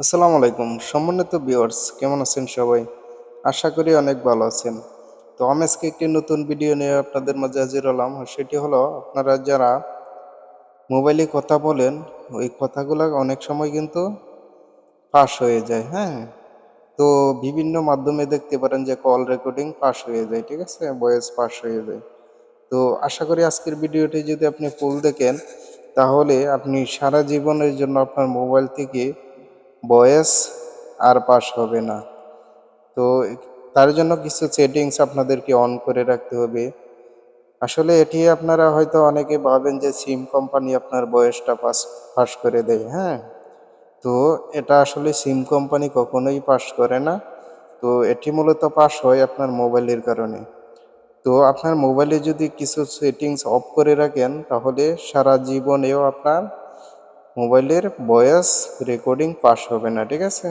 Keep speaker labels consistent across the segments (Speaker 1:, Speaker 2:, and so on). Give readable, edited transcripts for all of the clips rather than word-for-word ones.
Speaker 1: আসসালামু আলাইকুম সম্মানিত ভিউয়ার্স, কেমন আছেন সবাই? আশা করি অনেক ভালো আছেন। তো আমি আজকে একটি নতুন ভিডিও নিয়ে আপনাদের মাঝে হাজির হলাম। আর সেটি হলো, আপনারা যারা মোবাইলে কথা বলেন, ওই কথাগুলা অনেক সময় কিন্তু ফাঁস হয়ে যায়, হ্যাঁ? তো বিভিন্ন মাধ্যমে দেখতে পারেন যে কল রেকর্ডিং ফাঁস হয়ে যায়, ঠিক আছে? ভয়েস ফাঁস হয়ে যায়। তো আশা করি আজকের ভিডিওটি যদি আপনি ফুল দেখেন, তাহলে আপনি সারা জীবনের জন্য আপনার মোবাইল থেকে ভয়েস আর পাস হবে না। তো তার জন্য কিছু সেটিংস আপনাদেরকে অন করে রাখতে হবে। আসলে এটি আপনারা হয়তো অনেকে ভাবেন যে সিম কোম্পানি আপনার বয়সটা পাস করে দেয়, হ্যাঁ? তো এটা আসলে সিম কোম্পানি কখনোই পাস করে না। তো এটি মূলত পাস হয় আপনার মোবাইলের কারণে। তো আপনার মোবাইলে যদি কিছু সেটিংস অফ করে রাখেন, তাহলে সারা জীবনেও আপনার মোবাইলের ভয়েস রেকর্ডিং পাস হবে না, ঠিক আছে?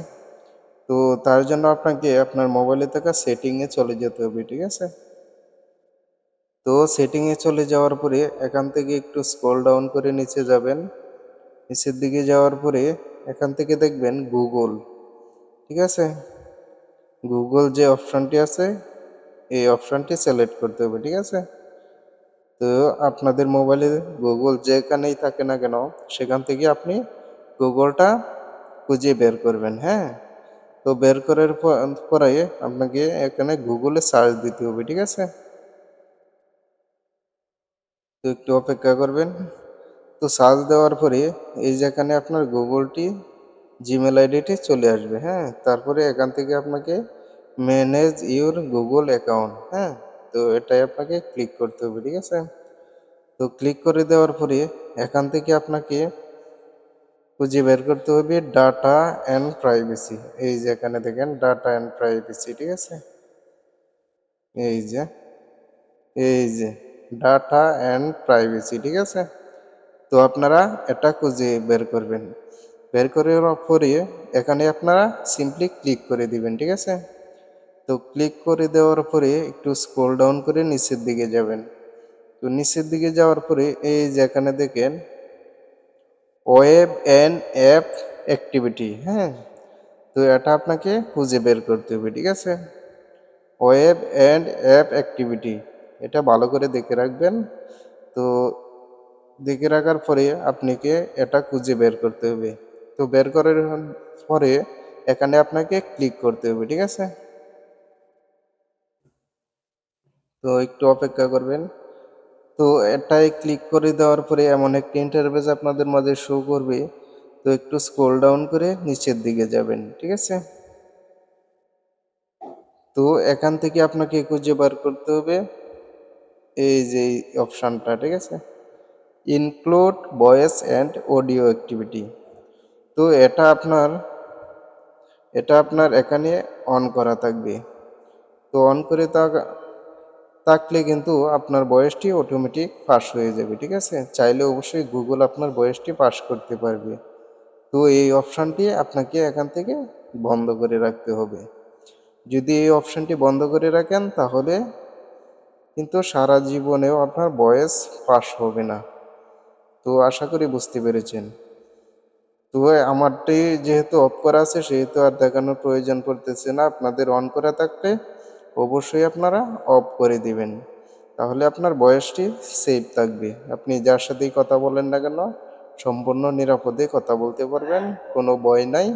Speaker 1: তো তার জন্য আপনাকে আপনার মোবাইলে থাকা সেটিংয়ে চলে যেতে হবে, ঠিক আছে? তো সেটিংয়ে চলে যাওয়ার পরে এখান থেকে একটু স্ক্রল ডাউন করে নিচে যাবেন। নিচের দিকে যাওয়ার পরে এখান থেকে দেখবেন গুগল, ঠিক আছে? গুগল যে অপশনটি আছে, এই অপশনটি সিলেক্ট করতে হবে, ঠিক আছে? তো আপনাদের মোবাইলে গুগল যেখানেই থাকে না কেন, সেখান থেকে আপনি গুগলটা খুঁজে বের করবেন, হ্যাঁ? তো বের করার পরে আপনাকে এখানে গুগলে সার্চ দিতে হবে, ঠিক আছে? তো একটু অপেক্ষা করবেন। তো সার্চ দেওয়ার পরে এই যেখানে আপনার গুগলটি জিমেল আইডিটি চলে আসবে, হ্যাঁ? তারপরে এখান থেকে আপনাকে ম্যানেজ ইউর গুগল অ্যাকাউন্ট, হ্যাঁ? তো এটাই আপনাকে ক্লিক করতে হবে, ঠিক আছে? তো ক্লিক করে দেওয়ার পরে এখান থেকে আপনাকে খুঁজে বের করতে হবে ডাটা অ্যান্ড প্রাইভেসি। এই যে এখানে দেখেন ডাটা অ্যান্ড প্রাইভেসি, ঠিক আছে? এই যে এই যে ডাটা অ্যান্ড প্রাইভেসি, ঠিক আছে? তো আপনারা এটা খুঁজে বের করবেন। বের করার পরে এখানে আপনারা সিম্পলি ক্লিক করে দিবেন, ঠিক আছে? তো ক্লিক করে দেওয়ার পরে একটু স্ক্রল ডাউন করে নিচের দিকে যাবেন। তো নিচের দিকে যাওয়ার পরে এই যে এখানে দেখেন ওয়েব অ্যান্ড অ্যাপ অ্যাক্টিভিটি, হ্যাঁ? তো এটা আপনাকে খুঁজে বের করতে হবে, ঠিক আছে? ওয়েব অ্যান্ড অ্যাপ অ্যাক্টিভিটি, এটা ভালো করে দেখে রাখবেন। তো দেখে রাখার পরে আপনাকে এটা খুঁজে বের করতে হবে। তো বের করার পরে এখানে আপনাকে ক্লিক করতে হবে, ঠিক আছে? তো একটু অপেক্ষা করবেন। তো এটাই ক্লিক করে দেওয়ার পরে এমন একটি ইন্টারফেস আপনাদের মাঝে শো করবে। তো একটু স্ক্রল ডাউন করে নিচের দিকে যাবেন, ঠিক আছে? তো এখান থেকে আপনাকে খুঁজে বার করতে হবে এই যে এই অপশানটা, ঠিক আছে? Include voice and audio activity. তো এটা আপনার এখানে অন করা থাকবে। তো অন করে থাকলে কিন্তু আপনার বয়সটি অটোমেটিক পাস হয়ে যাবে, ঠিক আছে? চাইলে অবশ্যই গুগল আপনার বয়সটি পাস করতে পারবে। তো এই অপশানটি আপনাকে এখান থেকে বন্ধ করে রাখতে হবে। যদি এই অপশানটি বন্ধ করে রাখেন, তাহলে কিন্তু সারা জীবনেও আপনার বয়স পাস হবে না। তো আশা করি বুঝতে পেরেছেন। তো আমারটি যেহেতু অফ করা আছে, সেহেতু আর দেখানোর প্রয়োজন পড়তেছে না। আপনাদের অন করা থাকলে অবশ্যই আপনারা অফ করে দিবেন। তাহলে আপনার বয়সটি সেভ থাকবে। আপনি যার সাথেই কথা বলেন না কেন, সম্পূর্ণ নিরাপদে কথা বলতে পারবেন। কোনো ভয় নাই।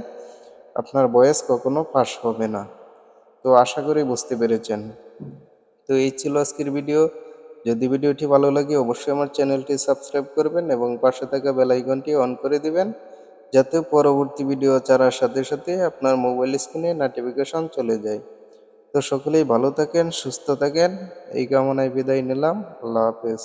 Speaker 1: আপনার বয়স কখনো ফাঁস হবে না। তো আশা করি বুঝতে পেরেছেন। তো এই ছিল আজকের ভিডিও। যদি ভিডিওটি ভালো লাগে, অবশ্যই আমার চ্যানেলটি সাবস্ক্রাইব করবেন এবং পাশে থাকা বেল আইকনটি অন করে দিবেন, যাতে পরবর্তী ভিডিও ছাড়ার সাথে সাথে আপনার মোবাইল স্ক্রিনে নোটিফিকেশন চলে যায়। তো সকলেই ভালো থাকেন, সুস্থ থাকেন, এই কামনায় বিদায় নিলাম। আল্লাহ হাফেজ।